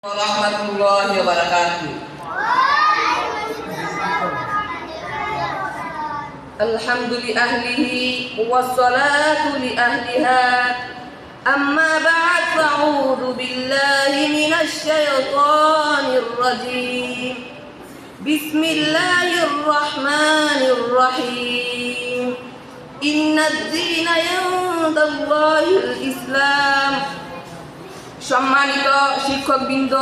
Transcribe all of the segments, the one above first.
warahmatullahi wabarakatuh. Alhamdulillahi wassalatu li ahliha. Amma ba'd, fa'udhu billahi minasy syaithanir rajim. Bismillahirrahmanirrahim. Innad-dina 'indallahil Islam. সম্মানিত শিক্ষকবৃন্দ,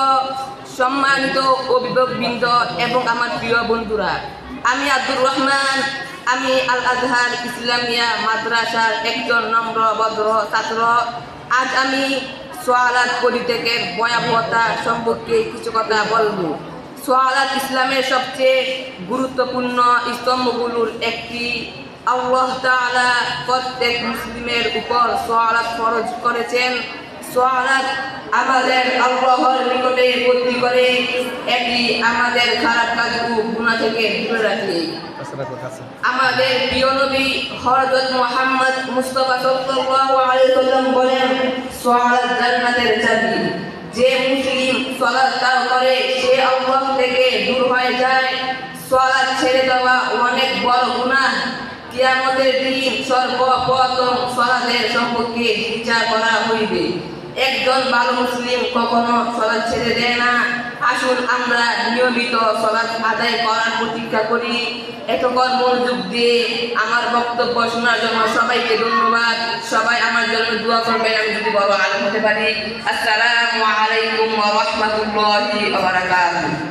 সম্মানিত অভিভাবকবৃন্দ এবং আমার প্রিয় বন্ধুরা, আমি আব্দুর রহমান। আমি আল আজহার ইসলামিয়া মাদ্রাসার একজন নম্র ভদ্র ছাত্র। আজ আমি সোয়ালাত পরিত্যাগের ভয়াবহতা সম্পর্কে কিছু কথা বলবো। সোয়ালাত ইসলামের সবচেয়ে গুরুত্বপূর্ণ স্তম্ভগুলোর একটি। আল্লাহ তাআলা প্রত্যেক মুসলিমের উপর সোয়ালাত ফরজ করেছেন। সোয়ালাত আমাদের আল্লাহর নিকটে বন্দী করে, এটি আমাদের খারাপ কাজ ও গুনাহ থেকে দূরে রাখে। আমাদের প্রিয় নবী হযরত মুহাম্মদ মুস্তাফা সাল্লাল্লাহু আলাইহি ওয়াসাল্লাম বলেন, সোয়ালাত জান্নাতের চাবি। যে মুসলিম সালাত তার করে সে আল্লাহ থেকে দূর হয়ে যায়। সালাত ছেড়ে দেওয়া অনেক বড় গুনাহ। কিয়ামতের দিন সর্বপ্রথম সালাতের সম্পর্কে বিচার করা হইবে। একজন ভালো মুসলিম কখনো সালাত ছেড়ে দেয় না। আসুন আমরা নিয়মিত সালাত আদায় করার প্রতীক্ষা করি। এতক্ষণ মনোযোগ দিয়ে আমার বক্তব্য শোনার জন্য সবাইকে ধন্যবাদ। সবাই আমার জন্য দোয়া করবেন, আমি যদি বড় আলেম হতে পারি। আসসালামু আলাইকুম ওয়া রাহমাতুল্লাহি ওয়া বারাকাতুহু।